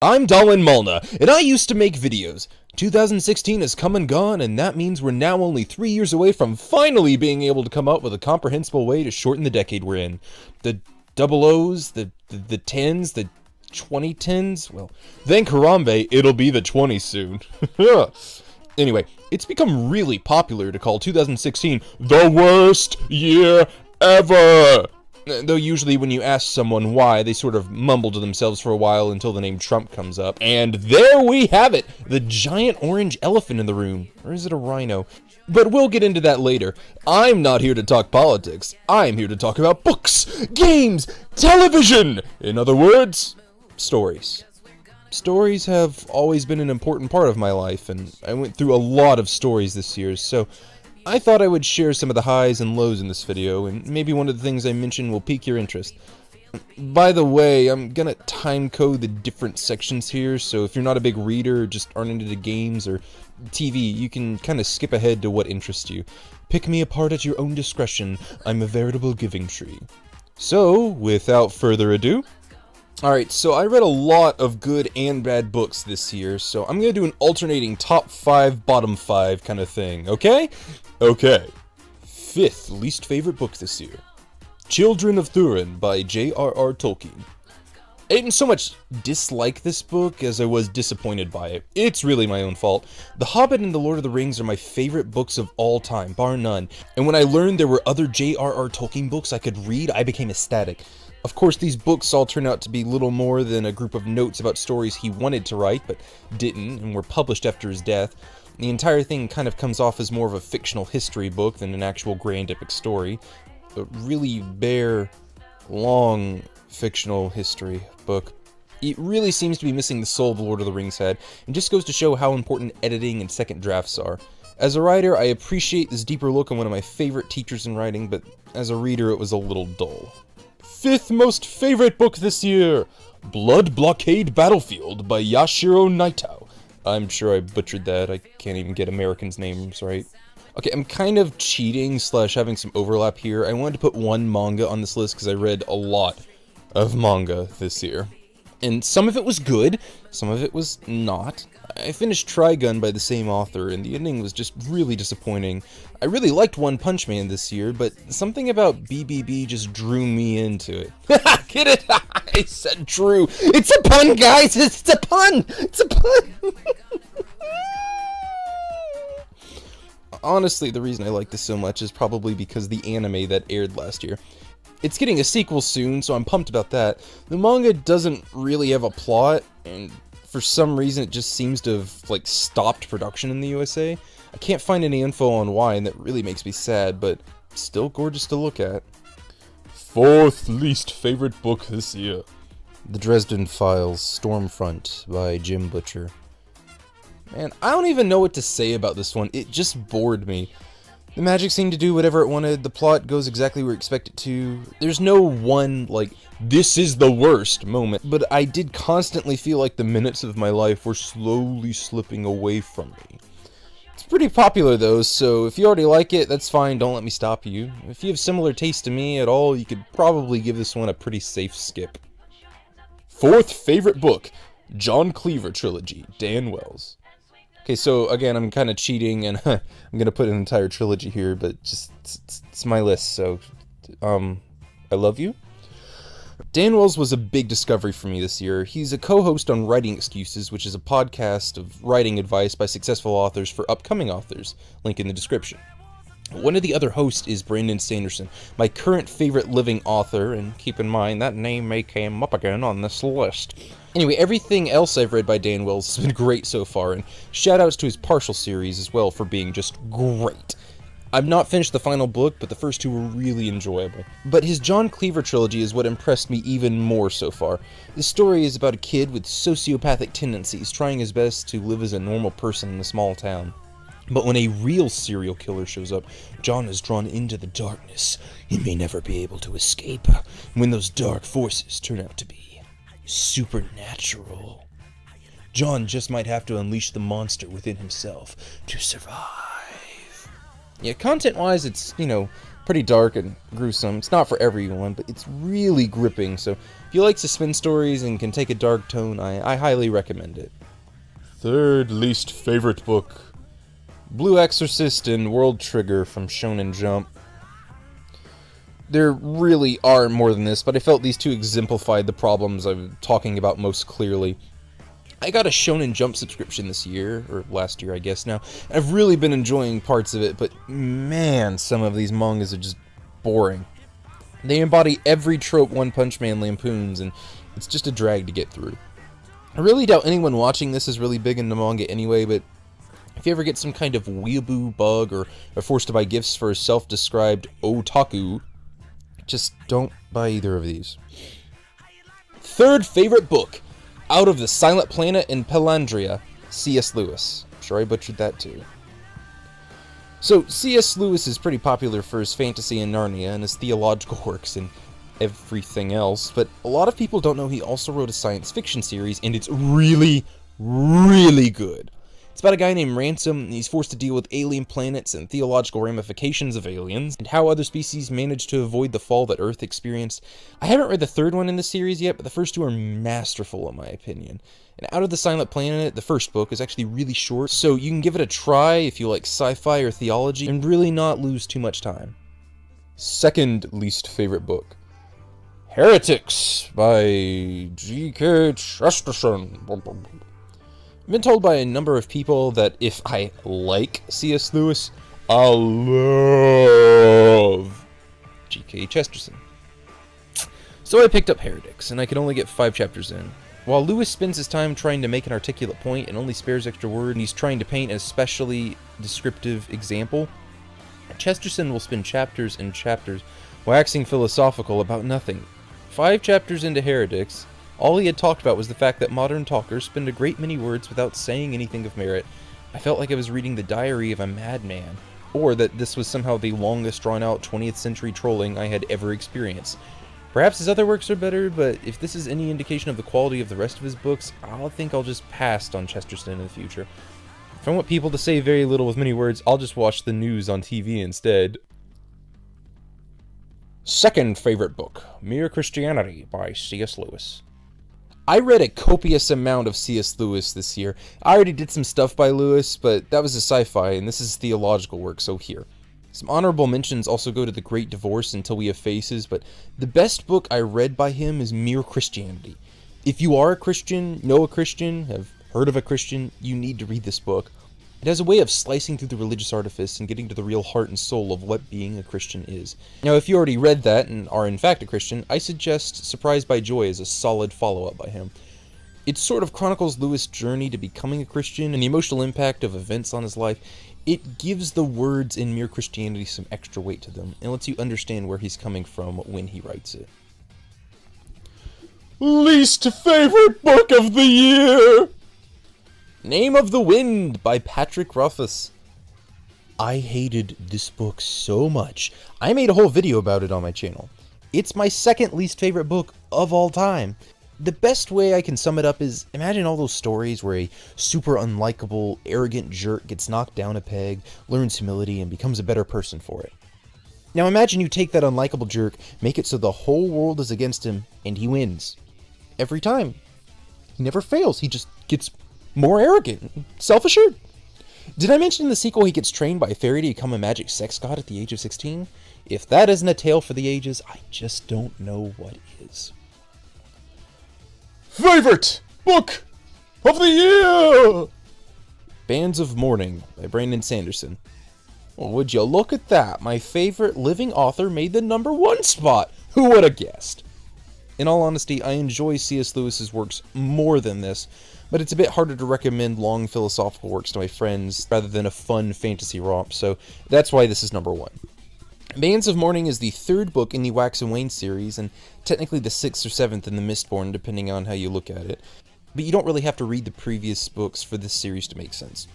I'm Dallen Malna, and I used to make videos. 2016 has come and gone, and that means we're now only 3 years away from finally being able to come up with a comprehensible way to shorten the decade we're in. The double O's, the tens, the 2010s, well, thank Harambe, it'll be the 20s soon. Anyway, it's become really popular to call 2016 the worst year ever. Though usually when you ask someone why, they sort of mumble to themselves for a while until the name Trump comes up. And there we have it! The giant orange elephant in the room. Or is it a rhino? But we'll get into that later. I'm not here to talk politics. I'm here to talk about books, games, television! In other words, stories. Stories have always been an important part of my life, and I went through a lot of stories this year, so I thought I would share some of the highs and lows in this video, and maybe one of the things I mention will pique your interest. By the way, I'm gonna timecode the different sections here, so if you're not a big reader or just aren't into games or TV, you can kind of skip ahead to what interests you. Pick me apart at your own discretion. I'm a veritable giving tree. So, without further ado, alright, so I read a lot of good and bad books this year, so I'm gonna do an alternating top 5, bottom 5 kind of thing, okay? Okay. 5th least favorite book this year. Children of Thurin by J.R.R. Tolkien. I didn't so much dislike this book as I was disappointed by it. It's really my own fault. The Hobbit and The Lord of the Rings are my favorite books of all time, bar none. And when I learned there were other J.R.R. Tolkien books I could read, I became ecstatic. Of course, these books all turn out to be little more than a group of notes about stories he wanted to write, but didn't, and were published after his death. The entire thing kind of comes off as more of a fictional history book than an actual grand epic story. A really bare, long, fictional history book. It really seems to be missing the soul the Lord of the Rings had, and just goes to show how important editing and second drafts are. As a writer, I appreciate this deeper look on one of my favorite teachers in writing, but as a reader it was a little dull. 5th most favorite book this year! Blood Blockade Battlefield by Yashiro Naito. I'm sure I butchered that. I can't even get Americans' names right. Okay, I'm kind of cheating / having some overlap here. I wanted to put one manga on this list because I read a lot of manga this year. And some of it was good, some of it was not. I finished Trigun by the same author, and the ending was just really disappointing. I really liked One Punch Man this year, but something about BBB just drew me into it. Get it? I said drew. It's a pun, guys! It's a pun! It's a pun! Honestly, the reason I like this so much is probably because the anime that aired last year. It's getting a sequel soon, so I'm pumped about that. The manga doesn't really have a plot, and for some reason it just seems to have, like, stopped production in the USA. I can't find any info on why, and that really makes me sad, but still gorgeous to look at. 4th least favorite book this year. The Dresden Files, Stormfront by Jim Butcher. Man, I don't even know what to say about this one. It just bored me. The magic seemed to do whatever it wanted, the plot goes exactly where you expect it to. There's no one, like, this is the worst moment, but I did constantly feel like the minutes of my life were slowly slipping away from me. It's pretty popular though, so if you already like it, that's fine, don't let me stop you. If you have similar taste to me at all, you could probably give this one a pretty safe skip. 4th favorite book, John Cleaver Trilogy, Dan Wells. Okay, so again, I'm kind of cheating, and I'm gonna put an entire trilogy here, but just, it's my list, so, I love you. Dan Wells was a big discovery for me this year. He's a co-host on Writing Excuses, which is a podcast of writing advice by successful authors for upcoming authors, link in the description. One of the other hosts is Brandon Sanderson, my current favorite living author, and keep in mind that name may come up again on this list. Anyway, everything else I've read by Dan Wells has been great so far, and shoutouts to his Partial series as well for being just great. I've not finished the final book, but the first 2 were really enjoyable. But his John Cleaver trilogy is what impressed me even more so far. This story is about a kid with sociopathic tendencies trying his best to live as a normal person in a small town. But when a real serial killer shows up, John is drawn into the darkness. He may never be able to escape when those dark forces turn out to be supernatural. John just might have to unleash the monster within himself to survive. Yeah, content-wise, it's, pretty dark and gruesome. It's not for everyone, but it's really gripping, so if you like suspense stories and can take a dark tone, I highly recommend it. Third least favorite book: Blue Exorcist and World Trigger from Shonen Jump. There really are more than this, but I felt these two exemplified the problems I'm talking about most clearly. I got a Shonen Jump subscription this year, or last year I guess now. I've really been enjoying parts of it, but man, some of these mangas are just boring. They embody every trope One Punch Man lampoons, and it's just a drag to get through. I really doubt anyone watching this is really big into manga anyway, but if you ever get some kind of weeaboo bug or are forced to buy gifts for a self-described otaku, just don't buy either of these. Third favorite book: Out of the Silent Planet in Pelandria, C.S. Lewis. I'm sure I butchered that too. So, C.S. Lewis is pretty popular for his fantasy in Narnia and his theological works and everything else, but a lot of people don't know he also wrote a science fiction series, and it's really, really good. It's about a guy named Ransom, and he's forced to deal with alien planets and theological ramifications of aliens, and how other species manage to avoid the fall that Earth experienced. I haven't read the third one in the series yet, but the first two are masterful in my opinion. And Out of the Silent Planet, the first book, is actually really short, so you can give it a try if you like sci-fi or theology, and really not lose too much time. Second least favorite book: Heretics by G.K. Chesterton. I've been told by a number of people that if I like C.S. Lewis, I'll love G.K. Chesterton. So I picked up Heretics, and I could only get 5 chapters in. While Lewis spends his time trying to make an articulate point and only spares extra words, and he's trying to paint an especially descriptive example, Chesterton will spend chapters and chapters waxing philosophical about nothing. 5 chapters into Heretics, all he had talked about was the fact that modern talkers spend a great many words without saying anything of merit. I felt like I was reading the diary of a madman, or that this was somehow the longest drawn-out 20th century trolling I had ever experienced. Perhaps his other works are better, but if this is any indication of the quality of the rest of his books, I'll think I'll just pass on Chesterton in the future. If I want people to say very little with many words, I'll just watch the news on TV instead. Second favorite book: Mere Christianity by C.S. Lewis. I read a copious amount of C.S. Lewis this year. I already did some stuff by Lewis, but that was a sci-fi, and this is theological work, so here. Some honorable mentions also go to The Great Divorce, Until We Have Faces, but the best book I read by him is Mere Christianity. If you are a Christian, know a Christian, have heard of a Christian, you need to read this book. It has a way of slicing through the religious artifice and getting to the real heart and soul of what being a Christian is. Now, if you already read that and are in fact a Christian, I suggest Surprised by Joy as a solid follow-up by him. It sort of chronicles Lewis' journey to becoming a Christian and the emotional impact of events on his life. It gives the words in Mere Christianity some extra weight to them, and lets you understand where he's coming from when he writes it. Least favorite book of the year: Name of the Wind by Patrick Rothfuss. I hated this book so much, I made a whole video about it on my channel. It's my second least favorite book of all time. The best way I can sum it up is, imagine all those stories where a super unlikable, arrogant jerk gets knocked down a peg, learns humility, and becomes a better person for it. Now imagine you take that unlikable jerk, make it so the whole world is against him, and he wins. Every time. He never fails, he just gets more arrogant, self-assured. Did I mention in the sequel he gets trained by a fairy to become a magic sex god at the age of 16? If that isn't a tale for the ages, I just don't know what is. Favorite book of the year: Bands of Mourning by Brandon Sanderson. Well, would you look at that? My favorite living author made the #1 spot. Who would have guessed? In all honesty, I enjoy C.S. Lewis's works more than this, but it's a bit harder to recommend long philosophical works to my friends rather than a fun fantasy romp, so that's why this is #1. Bands of Mourning is the 3rd book in the Wax and Wayne series, and technically the 6th or 7th in the Mistborn, depending on how you look at it. But you don't really have to read the previous books for this series to make sense.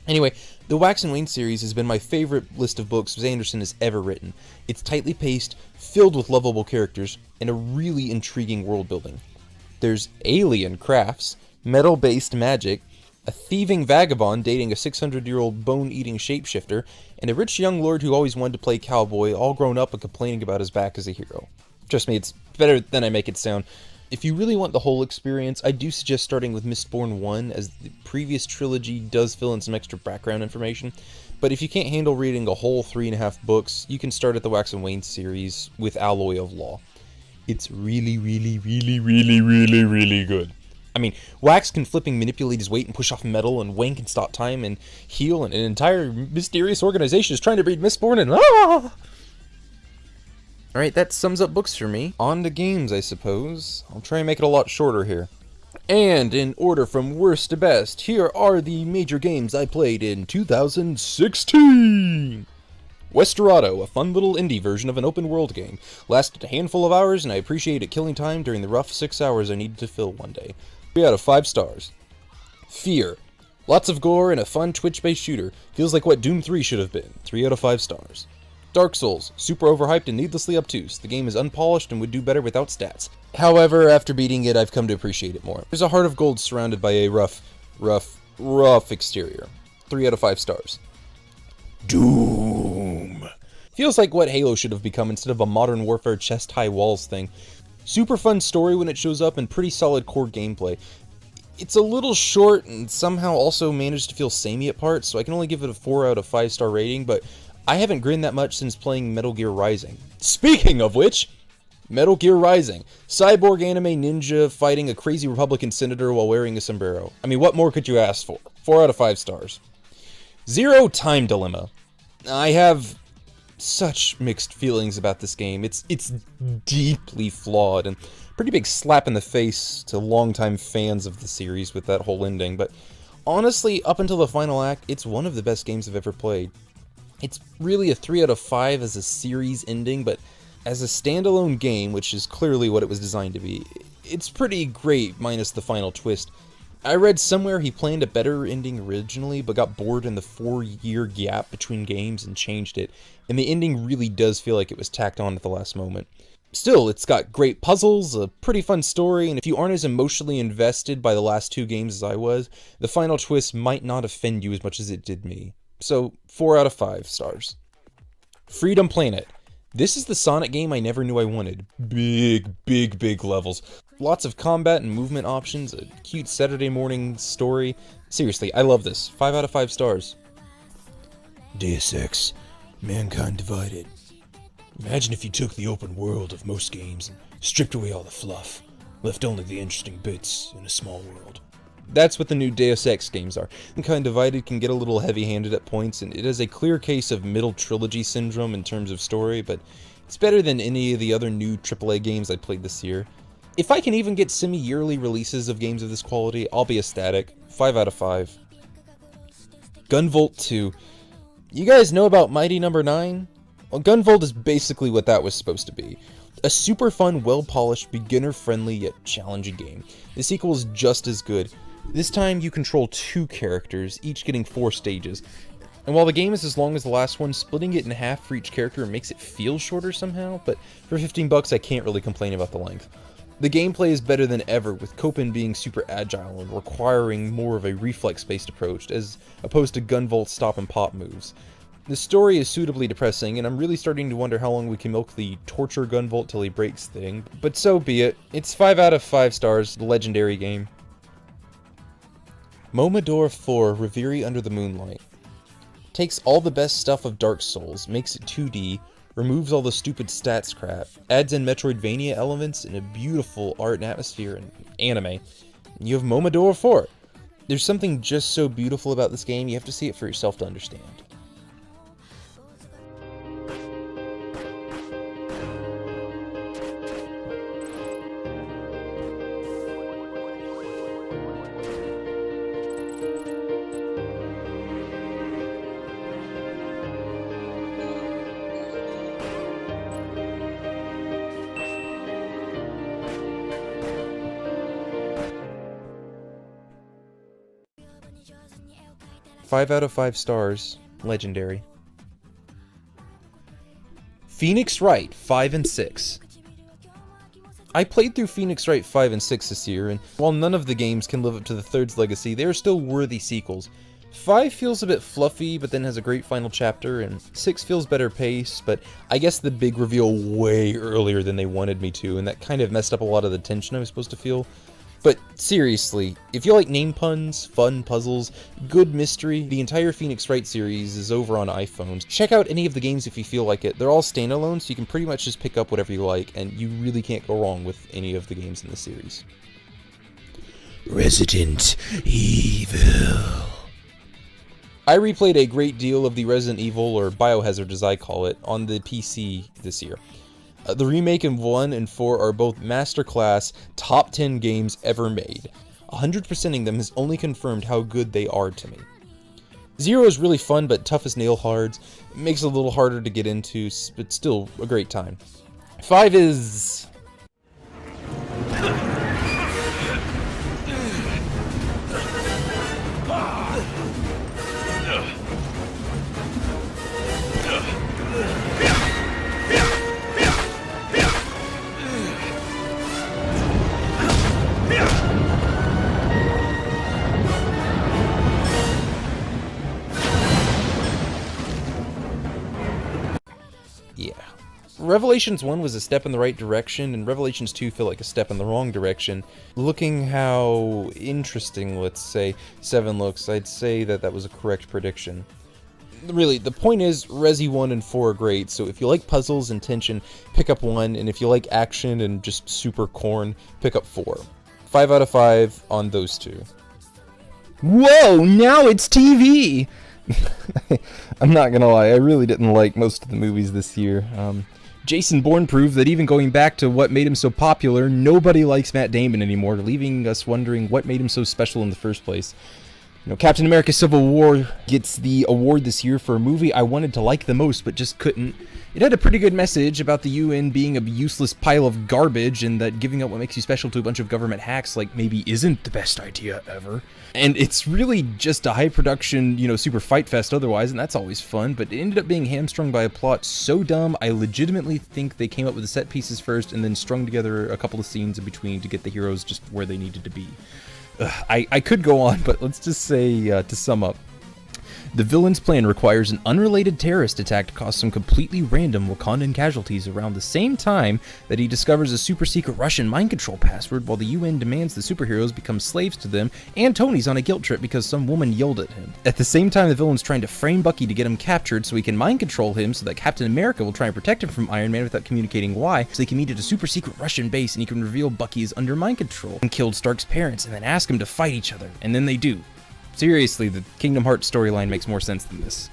Anyway, the Wax and Wayne series has been my favorite list of books Sanderson has ever written. It's tightly paced, filled with lovable characters, and a really intriguing world building. There's alien crafts, metal-based magic, A thieving vagabond dating a 600-year-old bone-eating shapeshifter, and a rich young lord who always wanted to play cowboy, all grown up and complaining about his back as a hero. Trust me, it's better than I make it sound. If you really want the whole experience, I do suggest starting with Mistborn 1, as the previous trilogy does fill in some extra background information. But if you can't handle reading a whole 3.5 books, you can start at the Wax and Wayne series with Alloy of Law. It's really, really, really, really, really, really good. I mean, Wax can flipping manipulate his weight and push off metal, and Wayne can stop time and heal, and an entire mysterious organization is trying to breed Mistborn, and Alright, that sums up books for me. On to games, I suppose. I'll try and make it a lot shorter here. And in order from worst to best, here are the major games I played in 2016! Westerado, a fun little indie version of an open-world game. Lasted a handful of hours, and I appreciated killing time during the rough 6 hours I needed to fill one day. 3 out of 5 stars. Fear. Lots of gore and a fun Twitch-based shooter. Feels like what Doom 3 should have been. 3 out of 5 stars. Dark Souls. Super overhyped and needlessly obtuse. The game is unpolished and would do better without stats. However, after beating it, I've come to appreciate it more. There's a heart of gold surrounded by a rough exterior. 3 out of 5 stars. Doom. Feels like what Halo should have become instead of a Modern Warfare chest-high walls thing. Super fun story when it shows up and pretty solid core gameplay. It's a little short and somehow also managed to feel samey at parts, so I can only give it a 4 out of 5 star rating, but I haven't grinned that much since playing Metal Gear Rising. Speaking of which, Metal Gear Rising. Cyborg anime ninja fighting a crazy Republican senator while wearing a sombrero. I mean, what more could you ask for? 4 out of 5 stars. Zero Time Dilemma. I have such mixed feelings about this game. It's deeply flawed and pretty big slap in the face to longtime fans of the series with that whole ending, but honestly, up until the final act, it's one of the best games I've ever played. It's really a 3 out of 5 as a series ending, but as a standalone game, which is clearly what it was designed to be, it's pretty great minus the final twist. I read somewhere he planned a better ending originally, but got bored in the 4-year gap between games and changed it, and the ending really does feel like it was tacked on at the last moment. Still, it's got great puzzles, a pretty fun story, and if you aren't as emotionally invested by the last 2 games as I was, the final twist might not offend you as much as it did me. So, 4 out of 5 stars. Freedom Planet. This is the Sonic game I never knew I wanted. Big levels. Lots of combat and movement options, a cute Saturday morning story. Seriously, I love this. 5 out of 5 stars. Deus Ex. Mankind Divided. Imagine if you took the open world of most games and stripped away all the fluff, left only the interesting bits in a small world. That's what the new Deus Ex games are. Mankind Divided can get a little heavy-handed at points, and it is a clear case of middle trilogy syndrome in terms of story, but it's better than any of the other new AAA games I played this year. If I can even get semi-yearly releases of games of this quality, I'll be ecstatic. 5 out of 5. Gunvolt 2. You guys know about Mighty Number 9? Well, Gunvolt is basically what that was supposed to be. A super fun, well-polished, beginner-friendly yet challenging game. The sequel is just as good. This time you control 2 characters, each getting 4 stages. And while the game is as long as the last one, splitting it in half for each character makes it feel shorter somehow, but for 15 bucks I can't really complain about the length. The gameplay is better than ever, with Copen being super agile and requiring more of a reflex-based approach, as opposed to Gunvolt's stop-and-pop moves. The story is suitably depressing, and I'm really starting to wonder how long we can milk the torture Gunvolt till he breaks thing, but so be it. It's 5 out of 5 stars, legendary game. Momodora 4, Reverie Under the Moonlight. Takes all the best stuff of Dark Souls, makes it 2D, removes all the stupid stats crap, adds in Metroidvania elements and a beautiful art and atmosphere and anime. You have Momodora 4. There's something just so beautiful about this game, you have to see it for yourself to understand. Five out of 5 stars, legendary. Phoenix Wright, 5 and 6. I played through Phoenix Wright 5 and 6 this year, and while none of the games can live up to the third's legacy, they are still worthy sequels. 5 feels a bit fluffy, but then has a great final chapter, and 6 feels better paced, but I guess the big reveal way earlier than they wanted me to, and that kind of messed up a lot of the tension I was supposed to feel. But seriously, if you like name puns, fun puzzles, good mystery, the entire Phoenix Wright series is over on iPhones. Check out any of the games if you feel like it. They're all standalone, so you can pretty much just pick up whatever you like, and you really can't go wrong with any of the games in the series. Resident Evil. I replayed a great deal of the Resident Evil, or Biohazard as I call it, on the PC this year. The remake in 1 and 4 are both masterclass, top 10 games ever made. 100%ing them has only confirmed how good they are to me. 0 is really fun but tough as nail hards. It makes it a little harder to get into, but still a great time. 5 is... yeah. Revelations 1 was a step in the right direction, and Revelations 2 feel like a step in the wrong direction. Looking how interesting, let's say, 7 looks, I'd say that that was a correct prediction. Really, the point is, Resi 1 and 4 are great, so if you like puzzles and tension, pick up 1, and if you like action and just super corn, pick up 4. 5 out of 5 on those two. Whoa, now it's TV! I'm not gonna lie, I really didn't like most of the movies this year. Jason Bourne proved that even going back to what made him so popular, nobody likes Matt Damon anymore, leaving us wondering what made him so special in the first place. You know, Captain America Civil War gets the award this year for a movie I wanted to like the most, but just couldn't. It had a pretty good message about the UN being a useless pile of garbage, and that giving up what makes you special to a bunch of government hacks like maybe isn't the best idea ever. And it's really just a high production, you know, super fight fest otherwise, and that's always fun, but it ended up being hamstrung by a plot so dumb, I legitimately think they came up with the set pieces first and then strung together a couple of scenes in between to get the heroes just where they needed to be. I could go on, but let's just say, to sum up, the villain's plan requires an unrelated terrorist attack to cause some completely random Wakandan casualties around the same time that he discovers a super secret Russian mind control password while the UN demands the superheroes become slaves to them, and Tony's on a guilt trip because some woman yelled at him. At the same time, the villain's trying to frame Bucky to get him captured so he can mind control him so that Captain America will try and protect him from Iron Man without communicating why, so they can meet at a super secret Russian base and he can reveal Bucky is under mind control and killed Stark's parents and then ask him to fight each other, and then they do. Seriously, the Kingdom Hearts storyline makes more sense than this.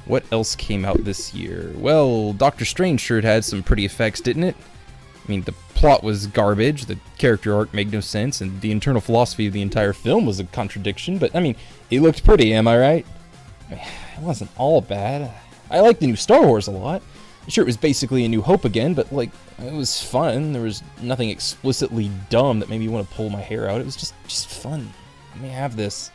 What else came out this year? Well, Doctor Strange sure had some pretty effects, didn't it? I mean, the plot was garbage, the character arc made no sense, and the internal philosophy of the entire film was a contradiction, but, I mean, it looked pretty, am I right? It wasn't all bad. I liked the new Star Wars a lot. Sure, it was basically A New Hope again, but, like, it was fun. There was nothing explicitly dumb that made me want to pull my hair out. It was just fun. Let me have this.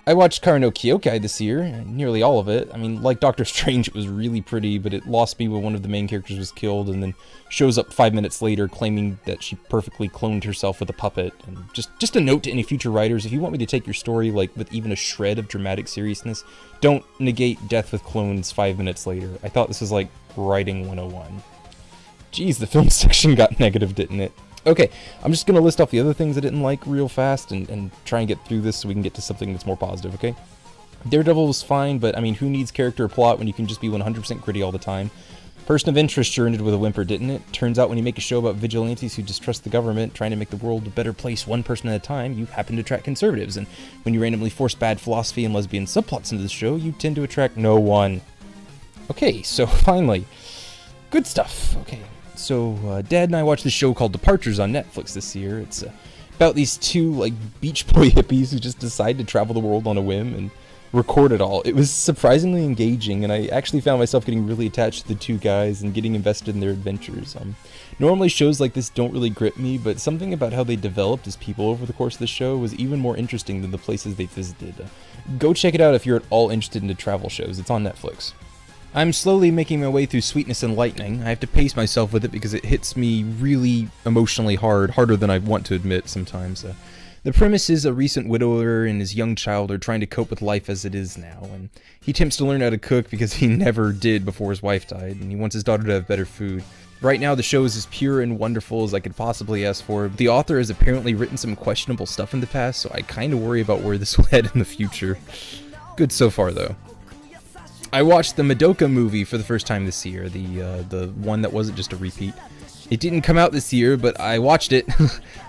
I watched Kara no Kyokai this year, nearly all of it. I mean, like Doctor Strange, it was really pretty, but it lost me when one of the main characters was killed and then shows up 5 minutes later claiming that she perfectly cloned herself with a puppet. And just a note to any future writers, if you want me to take your story like with even a shred of dramatic seriousness, don't negate death with clones 5 minutes later. I thought this was like writing 101. Jeez, the film section got negative, didn't it? Okay, I'm just going to list off the other things I didn't like real fast and try and get through this so we can get to something that's more positive, okay? Daredevil was fine, but I mean, who needs character or plot when you can just be 100% gritty all the time? Person of Interest sure ended with a whimper, didn't it? Turns out when you make a show about vigilantes who distrust the government trying to make the world a better place one person at a time, you happen to attract conservatives, and when you randomly force bad philosophy and lesbian subplots into the show, you tend to attract no one. Okay, so finally, good stuff, okay. So, Dad and I watched this show called Departures on Netflix this year. It's about these two, like, Beach Boy hippies who just decide to travel the world on a whim and record it all. It was surprisingly engaging, and I actually found myself getting really attached to the two guys and getting invested in their adventures. Normally shows like this don't really grip me, but something about how they developed as people over the course of the show was even more interesting than the places they visited. Go check it out if you're at all interested in travel shows. It's on Netflix. I'm slowly making my way through Sweetness and Lightning. I have to pace myself with it because it hits me really emotionally hard, harder than I want to admit sometimes. The premise is a recent widower and his young child are trying to cope with life as it is now, and he attempts to learn how to cook because he never did before his wife died, and he wants his daughter to have better food. Right now, the show is as pure and wonderful as I could possibly ask for. The author has apparently written some questionable stuff in the past, so I kind of worry about where this will head in the future. Good so far, though. I watched the Madoka movie for the first time this year, the one that wasn't just a repeat. It didn't come out this year, but I watched it.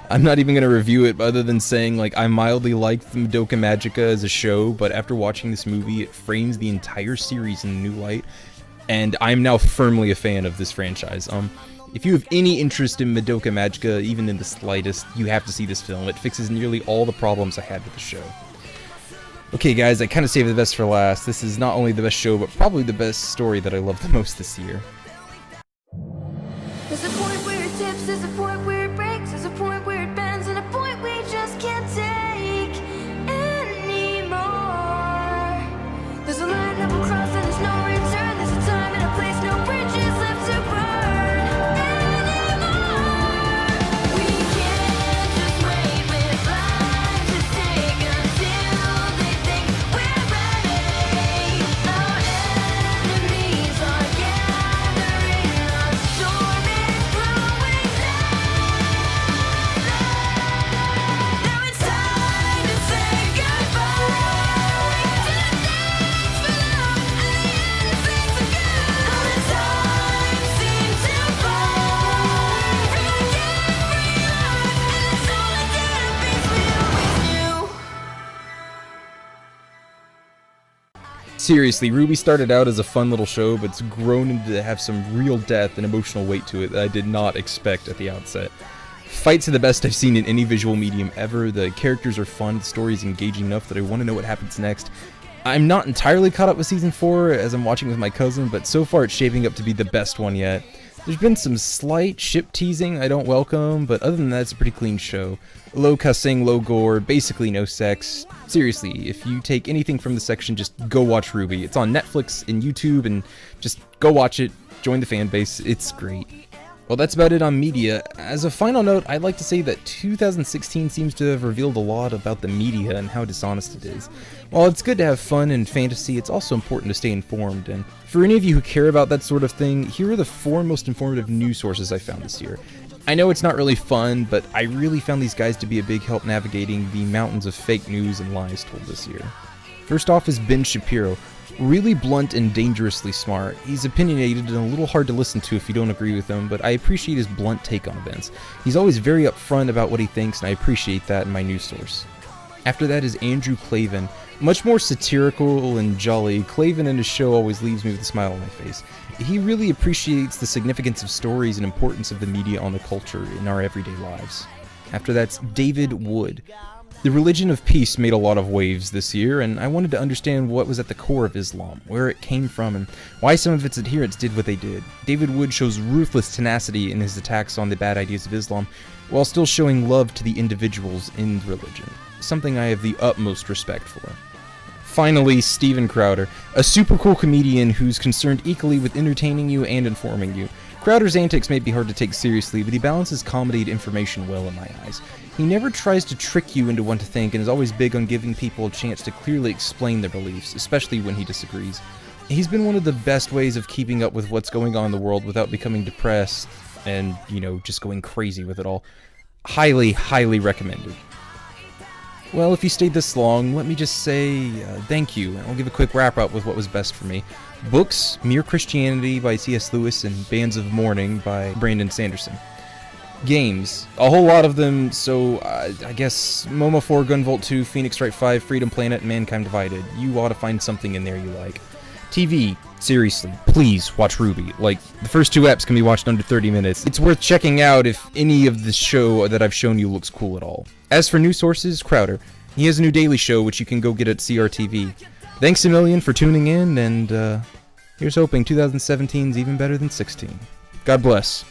I'm not even going to review it other than saying, like, I mildly liked the Madoka Magica as a show, but after watching this movie, it frames the entire series in a new light, and I'm now firmly a fan of this franchise. If you have any interest in Madoka Magica, even in the slightest, you have to see this film. It fixes nearly all the problems I had with the show. Okay guys, I kind of saved the best for last. This is not only the best show, but probably the best story that I loved the most this year. There's a point where it tips, there's a point where it breaks, there's a point where it bends, and a point we just can't take anymore. There's a line that will cross and there's no return. There's a time and a place, no bridges left to burn anymore. We can't just wait with lives to take until they think we're ready. Our enemies are gathering, our storm is brewing now it's time to say goodbye to the days for love and the innocence of good. All the time seems to fly. Bring again, bring life, and the solitude beats we always knew. Seriously, Ruby started out as a fun little show, but it's grown into to have some real depth and emotional weight to it that I did not expect at the outset. Fights are the best I've seen in any visual medium ever. The characters are fun, the story is engaging enough that I want to know what happens next. I'm not entirely caught up with Season 4 as I'm watching with my cousin, but so far it's shaping up to be the best one yet. There's been some slight ship teasing I don't welcome, but other than that it's a pretty clean show. Low cussing, low gore, basically no sex. Seriously, if you take anything from the section, just go watch Ruby. It's on Netflix and YouTube, and just go watch it, join the fan base, it's great. Well, that's about it on media. As a final note, I'd like to say that 2016 seems to have revealed a lot about the media and how dishonest it is. While it's good to have fun and fantasy, it's also important to stay informed, and for any of you who care about that sort of thing, here are the 4 most informative news sources I found this year. I know it's not really fun, but I really found these guys to be a big help navigating the mountains of fake news and lies told this year. First off is Ben Shapiro. Really blunt and dangerously smart. He's opinionated and a little hard to listen to if you don't agree with him, but I appreciate his blunt take on events. He's always very upfront about what he thinks, and I appreciate that in my news source. After that is Andrew Klavan. Much more satirical and jolly, Klavan and his show always leaves me with a smile on my face. He really appreciates the significance of stories and importance of the media on the culture in our everyday lives. After that's David Wood. The religion of peace made a lot of waves this year, and I wanted to understand what was at the core of Islam, where it came from, and why some of its adherents did what they did. David Wood shows ruthless tenacity in his attacks on the bad ideas of Islam, while still showing love to the individuals in the religion, something I have the utmost respect for. Finally, Steven Crowder, a super cool comedian who's concerned equally with entertaining you and informing you. Crowder's antics may be hard to take seriously, but he balances comedy and information well in my eyes. He never tries to trick you into what to think and is always big on giving people a chance to clearly explain their beliefs, especially when he disagrees. He's been one of the best ways of keeping up with what's going on in the world without becoming depressed and, just going crazy with it all. Highly, highly recommended. Well, if you stayed this long, let me just say thank you, and I'll give a quick wrap-up with what was best for me. Books, Mere Christianity by C.S. Lewis and Bands of Mourning by Brandon Sanderson. Games, a whole lot of them, so I guess MoMA 4, Gunvolt 2, Phoenix Wright 5, Freedom Planet, and Mankind Divided. You ought to find something in there you like. TV, seriously, please watch Ruby. Like, the first 2 eps can be watched under 30 minutes. It's worth checking out if any of the show that I've shown you looks cool at all. As for news sources, Crowder. He has a new daily show which you can go get at CRTV. Thanks a million for tuning in, and here's hoping 2017's even better than 16. God bless.